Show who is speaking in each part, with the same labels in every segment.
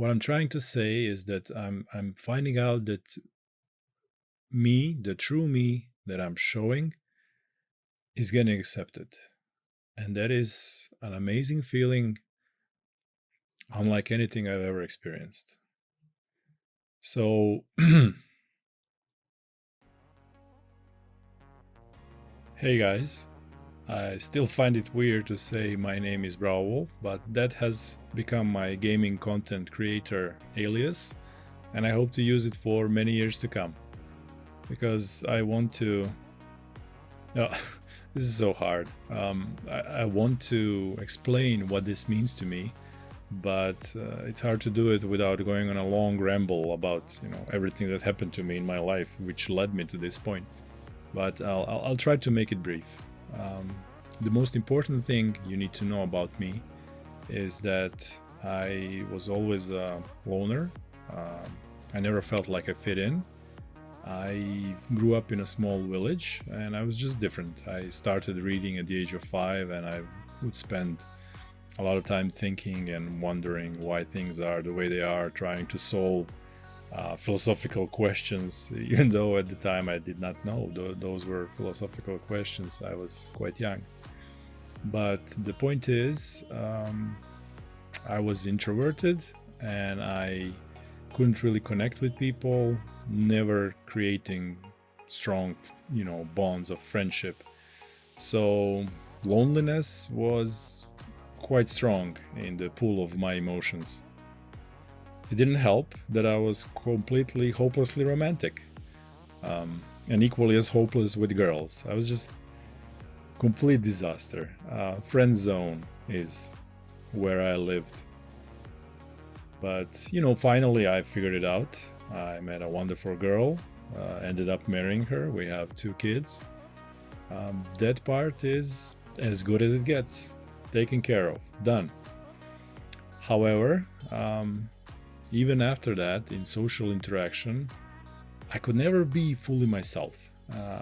Speaker 1: What I'm trying to say is that I'm finding out that me, the true me that I'm showing, is getting accepted. And that is an amazing feeling, unlike anything I've ever experienced. So, hey guys, I still find it weird to say my name is Browolf, but that has become my gaming content creator alias, and I hope to use it for many years to come. Because I want to. No, this is so hard. I want to explain what this means to me, but it's hard to do it without going on a long ramble about everything that happened to me in my life, which led me to this point. But I'll try to make it brief. The most important thing you need to know about me is that I was always a loner. I never felt like I fit in. I grew up in a small village and I was just different. I started reading at the age of 5, and I would spend a lot of time thinking and wondering why things are the way they are, trying to solve philosophical questions, even though at the time I did not know those were philosophical questions. I was quite young. But the point is, I was introverted and I couldn't really connect with people, never creating strong, bonds of friendship. So loneliness was quite strong in the pool of my emotions. It didn't help that I was completely hopelessly romantic, and equally as hopeless with girls. I was just complete disaster. Friend zone is where I lived. But finally I figured it out. I met a wonderful girl, ended up marrying her. We have 2 kids. That part is as good as it gets, taken care of, done. However, even after that, in social interaction, I could never be fully myself.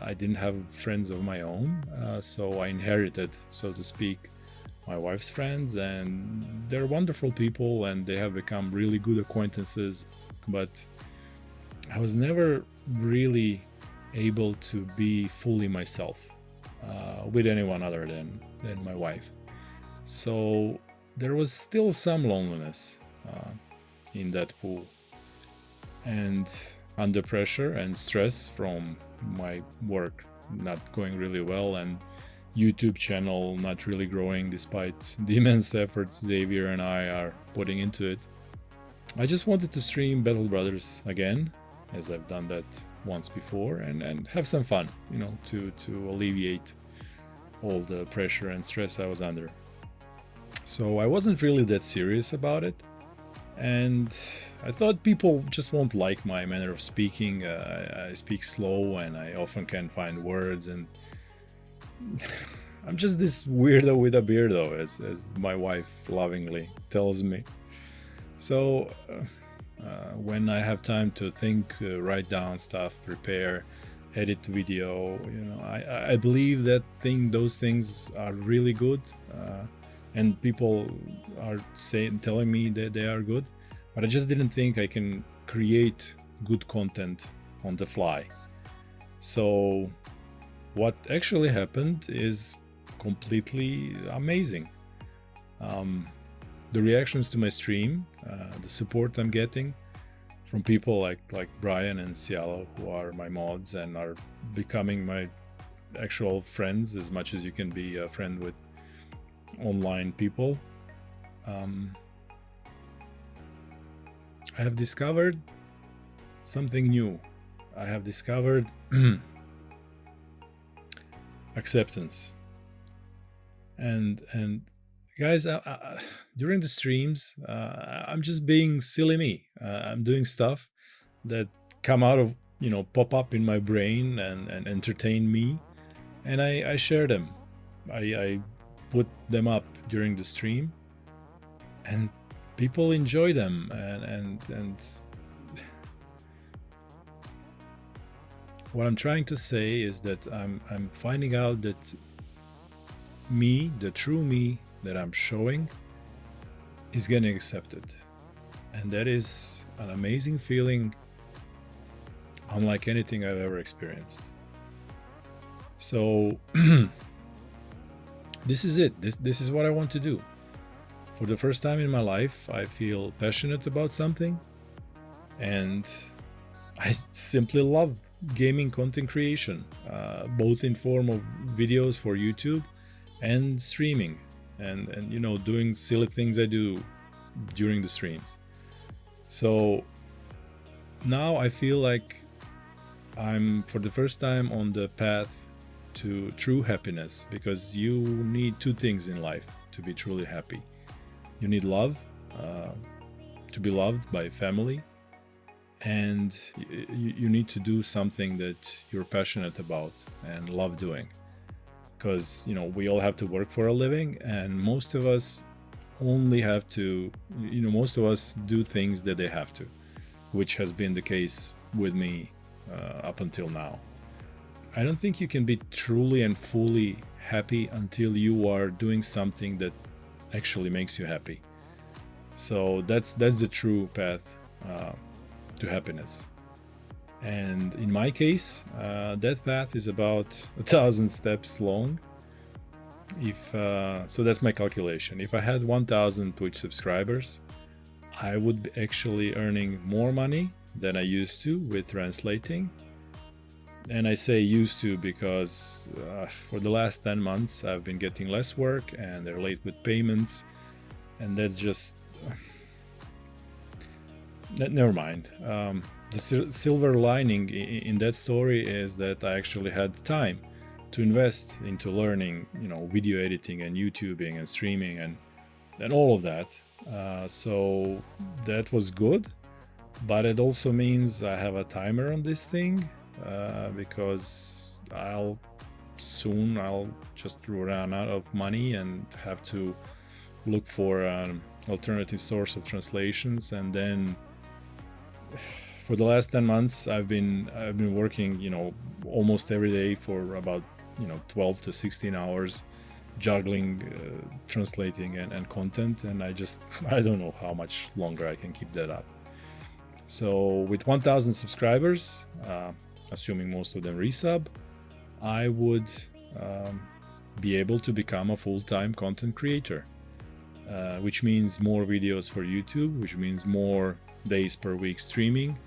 Speaker 1: I didn't have friends of my own, so I inherited, so to speak, my wife's friends, and they're wonderful people and they have become really good acquaintances. But I was never really able to be fully myself with anyone other than my wife. So there was still some loneliness in that pool. And under pressure and stress from my work not going really well and YouTube channel not really growing despite the immense efforts Xavier and I are putting into it, I just wanted to stream Battle Brothers again, as I've done that once before, and have some fun, to alleviate all the pressure and stress I was under. So I wasn't really that serious about it, and I thought people just won't like my manner of speaking. I speak slow and I often can't find words, and I'm just this weirdo with a beardo, as my wife lovingly tells me. So when I have time to think, write down stuff, prepare, edit video, I believe that those things are really good, and people are telling me that they are good, but I just didn't think I can create good content on the fly. So what actually happened is completely amazing. The reactions to my stream, the support I'm getting from people like Brian and Cialo, who are my mods and are becoming my actual friends as much as you can be a friend with online people. I have discovered something new. I have discovered acceptance. And guys, during the streams, I'm just being silly me. I'm doing stuff that come out of, pop up in my brain and entertain me, and I share them. I put them up during the stream, and people enjoy them, and what I'm trying to say is that I'm finding out that me, the true me that I'm showing, is getting accepted. And that is an amazing feeling, unlike anything I've ever experienced. So this is it. This is what I want to do. For the first time in my life, I feel passionate about something, and I simply love gaming content creation, both in form of videos for YouTube and streaming, and doing silly things I do during the streams. So now I feel like I'm for the first time on the path to true happiness, because you need two things in life to be truly happy. You need love, to be loved by family, and you need to do something that you're passionate about and love doing. Because we all have to work for a living, and most of us only have to, most of us do things that they have to, which has been the case with me up until now. I don't think you can be truly and fully happy until you are doing something that actually makes you happy. So that's the true path to happiness. And in my case, that path is about 1,000 steps long. So that's my calculation. If I had 1,000 Twitch subscribers, I would be actually earning more money than I used to with translating. And I say used to because for the last 10 months I've been getting less work and they're late with payments, and that's just never mind. The silver lining in that story is that I actually had time to invest into learning, video editing and YouTubing and streaming and all of that. So that was good, but it also means I have a timer on this thing. Because I'll just run out of money and have to look for an alternative source of translations. And then for the last 10 months I've been working almost every day for about 12 to 16 hours, juggling translating and content, and I don't know how much longer I can keep that up. So with 1,000 subscribers, assuming most of them resub, I would be able to become a full-time content creator, which means more videos for YouTube, which means more days per week streaming.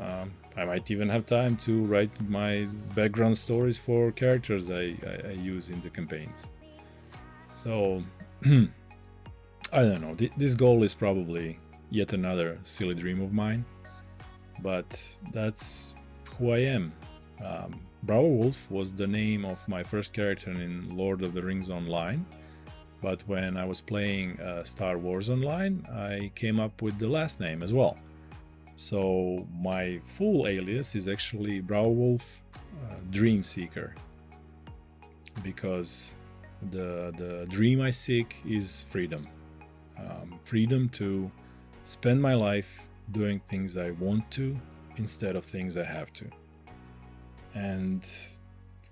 Speaker 1: I might even have time to write my background stories for characters I use in the campaigns. So I don't know, this goal is probably yet another silly dream of mine, but that's who I am. Braavowolf was the name of my first character in Lord of the Rings Online, but when I was playing Star Wars Online, I came up with the last name as well. So my full alias is actually Braavowolf Dreamseeker, because the dream I seek is freedom. Freedom to spend my life doing things I want to instead of things I have to. And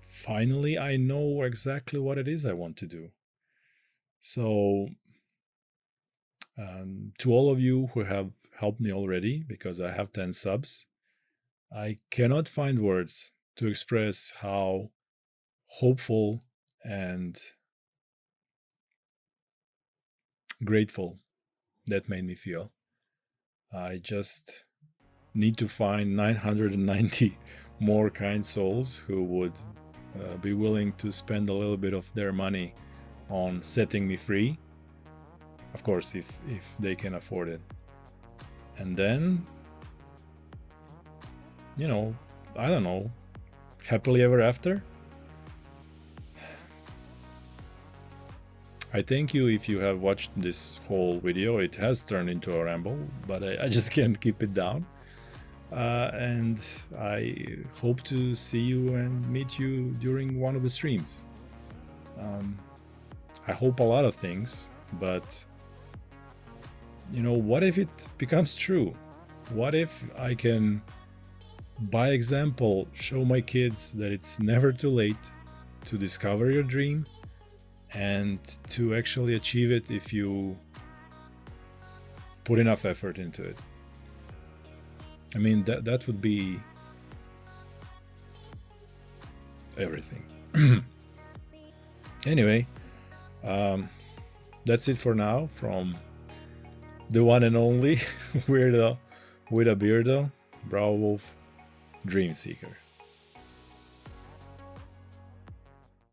Speaker 1: finally, I know exactly what it is I want to do. So to all of you who have helped me already, because I have 10 subs, I cannot find words to express how hopeful and grateful that made me feel. I just need to find 990 more kind souls who would be willing to spend a little bit of their money on setting me free. Of course, if they can afford it. And then, I don't know, happily ever after? I thank you if you have watched this whole video. It has turned into a ramble, but I just can't keep it down. And I hope to see you and meet you during one of the streams. I hope a lot of things, but what if it becomes true? What if I can, by example, show my kids that it's never too late to discover your dream and to actually achieve it if you put enough effort into it. I mean, that would be everything. Anyway, that's it for now from the one and only weirdo with a beardo, Browolf Dreamseeker.